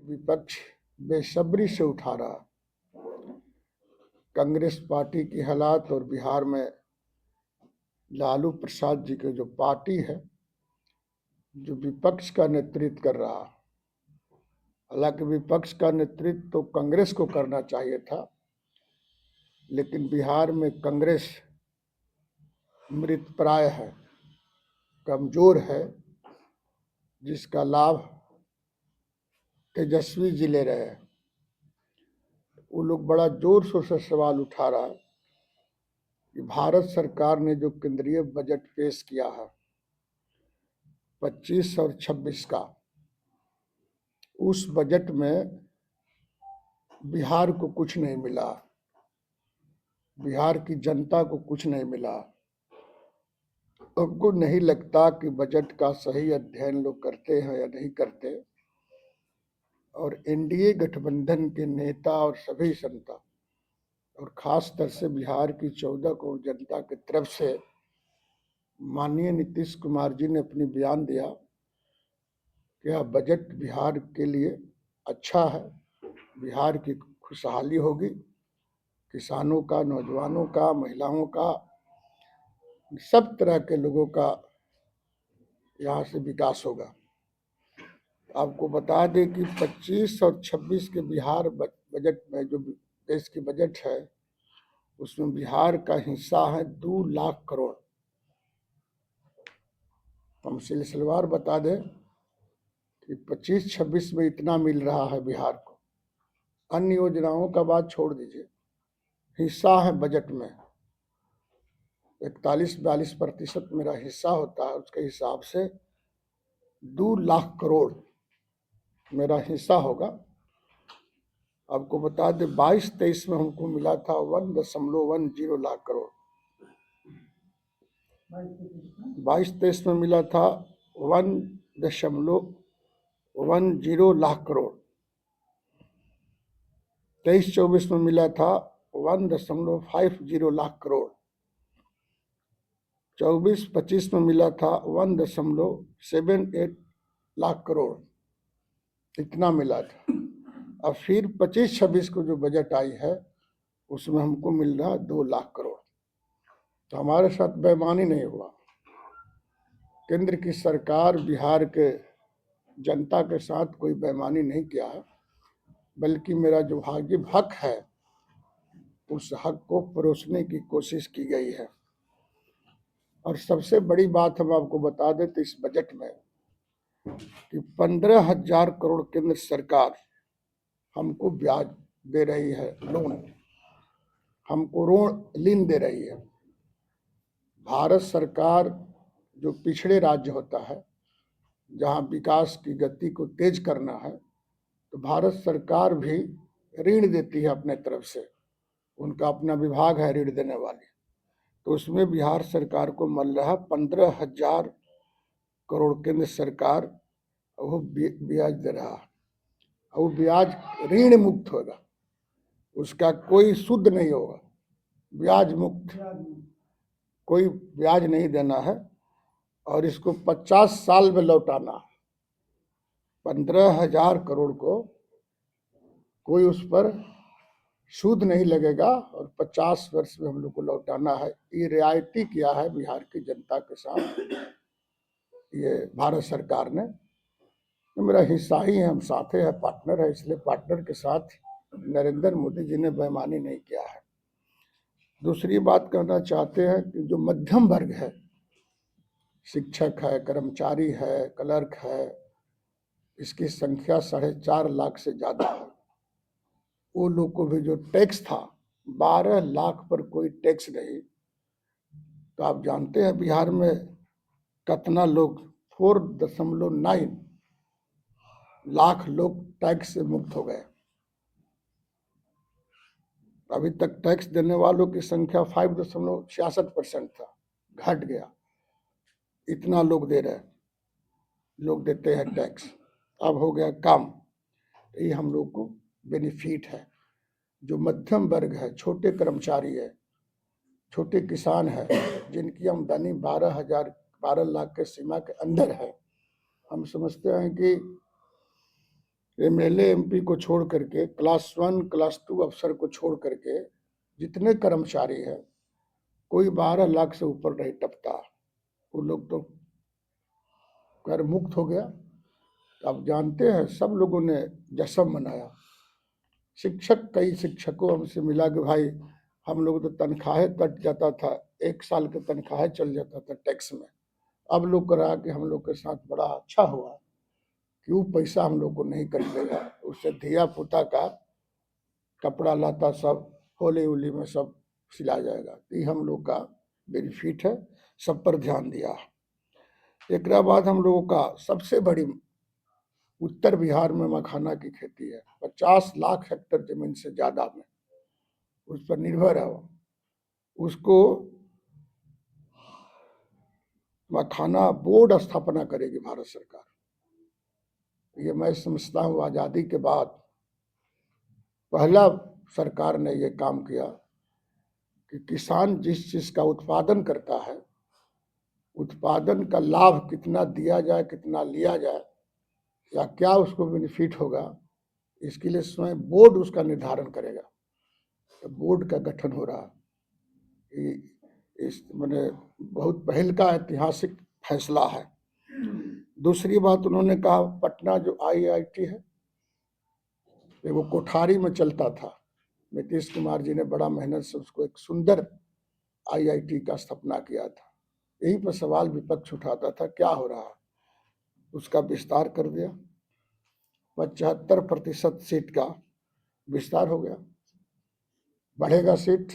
विपक्ष बेसब्री से उठा रहा। कांग्रेस पार्टी की हालात और बिहार में लालू प्रसाद जी की जो पार्टी है, जो विपक्ष का नेतृत्व कर रहा। हालांकि विपक्ष का नेतृत्व तो कांग्रेस को करना चाहिए था, लेकिन बिहार में कांग्रेस मृतप्राय है, कमजोर है, जिसका लाभ तेजस्वी जी ले रहे हैं। वो लोग बड़ा जोर शोर से सवाल उठा रहा है कि भारत सरकार ने जो केंद्रीय बजट पेश किया है 25 और 26 का, उस बजट में बिहार को कुछ नहीं मिला, बिहार की जनता को कुछ नहीं मिला। हमको नहीं लगता कि बजट का सही अध्ययन लोग करते हैं या नहीं करते। और एनडीए गठबंधन के नेता और सभी जनता और खास तौर से बिहार की 14 करोड़ जनता की तरफ से माननीय नीतीश कुमार जी ने अपनी बयान दिया कि यह बजट बिहार के लिए अच्छा है, बिहार की खुशहाली होगी, किसानों का, नौजवानों का, महिलाओं का, सब तरह के लोगों का यहाँ से विकास होगा। आपको बता दें कि 25 और 26 के बिहार बजट में जो देश की बजट है, उसमें बिहार का हिस्सा है 2 लाख करोड़। हम सिलसिलेवार बता दें कि 25-26 में इतना मिल रहा है बिहार को। अन्य योजनाओं का बात छोड़ दीजिए, हिस्सा है बजट में 41-42% मेरा हिस्सा होता है, उसके हिसाब से 2 लाख करोड़ मेरा हिस्सा होगा। आपको बता दें 22-23 में हमको मिला था 1.10 लाख करोड़, 22-23 में मिला था 1.10 लाख करोड़, 23-24 में मिला था 1.50 लाख करोड़, 24-25 में मिला था 1.78 लाख करोड़, इतना मिला था। अब फिर 25-26 को जो बजट आई है उसमें हमको मिल रहा 2 लाख करोड़। तो हमारे साथ बेईमानी नहीं हुआ। केंद्र की सरकार बिहार के जनता के साथ कोई बेईमानी नहीं किया है, बल्कि मेरा जो वाजिब हक है उस हक को परोसने की कोशिश की गई है। और सबसे बड़ी बात हम आपको बता दें तो इस बजट में कि 15,000 करोड़ केंद्र सरकार हमको ब्याज दे रही है, लोन, हमको ऋण दे रही है। भारत सरकार जो पिछड़े राज्य होता है, जहां विकास की गति को तेज करना है, तो भारत सरकार भी ऋण देती है अपने तरफ से, उनका अपना विभाग है ऋण देने वाली। तो उसमें बिहार सरकार को मिल रहा 15,000 करोड़ केंद्र सरकार वो ब्याज दे रहा है। वो ब्याज ऋण मुक्त होगा, उसका कोई सूद नहीं होगा, ब्याज मुक्त, कोई ब्याज नहीं देना है। और इसको 50 साल में लौटाना है। 15,000 करोड़ को कोई उस पर सूद नहीं लगेगा और 50 वर्ष में हम लोग को लौटाना है। ये रियायती किया है बिहार की जनता के साथ ये भारत सरकार ने। तो मेरा हिस्सा ही है, हम साथे हैं, पार्टनर है, इसलिए पार्टनर के साथ नरेंद्र मोदी जी ने बेईमानी नहीं किया है। दूसरी बात कहना चाहते हैं कि जो मध्यम वर्ग है, शिक्षक है, कर्मचारी है, क्लर्क है, इसकी संख्या 4.5 लाख से ज्यादा है। वो लोग को भी जो टैक्स था 12 लाख पर कोई टैक्स नहीं। तो आप जानते हैं बिहार में कितना लोग 4.9 लाख लोग टैक्स से मुक्त हो गए। अभी तक टैक्स देने वालों की संख्या 5.66% था, घट गया। इतना लोग दे रहे, लोग देते हैं टैक्स, अब हो गया कम। ये हम लोग को बेनिफिट है। जो मध्यम वर्ग है, छोटे कर्मचारी है, छोटे किसान है, जिनकी आमदनी 12 लाख के सीमा के अंदर है, हम समझते हैं कि एमएलए एमपी को छोड़ करके, क्लास 1 क्लास 2 अफसर को छोड़ करके जितने कर्मचारी हैं, कोई 12 लाख से ऊपर नहीं टपता। वो लोग तो कर मुक्त हो गया। आप जानते हैं, सब लोगों ने जश्न मनाया। शिक्षक, कई शिक्षकों हमसे मिला कि भाई हम लोग तो तनख्वाहें कट जाता था, 1 साल की तनख्वाहें चल जाता था टैक्स में। अब लोग करा कि हम लोग के साथ बड़ा अच्छा हुआ, क्यों पैसा हम लोग को नहीं कटेगा, उससे धिया पुता का कपड़ा लाता सब होली उली में सब सिला जाएगा। ये हम लोग का बेनिफिट है, सब पर ध्यान दिया। एक बाद हम लोगों का सबसे बड़ी उत्तर बिहार में मखाना की खेती है। 50 लाख हेक्टेयर जमीन से ज्यादा में उस पर निर्भर है। उसको मखाना बोर्ड स्थापना करेगी भारत सरकार। ये मैं समझता हूँ आजादी के बाद पहला सरकार ने ये काम किया कि किसान जिस चीज का उत्पादन करता है, उत्पादन का लाभ कितना दिया जाए, कितना लिया जाए, या क्या उसको बेनिफिट होगा, इसके लिए स्वयं बोर्ड उसका निर्धारण करेगा। तो बोर्ड का गठन हो रहा। इस मैंने बहुत पहल का ऐतिहासिक फैसला है। दूसरी बात उन्होंने कहा, पटना जो आईआईटी है, वो कोठारी में चलता था। नीतीश कुमार जी ने बड़ा मेहनत से उसको एक सुंदर आईआईटी का स्थापना किया था। यही पर सवाल विपक्ष उठाता था, क्या हो रहा, उसका विस्तार कर दिया। 75% सीट का विस्तार हो गया। बढ़ेगा सीट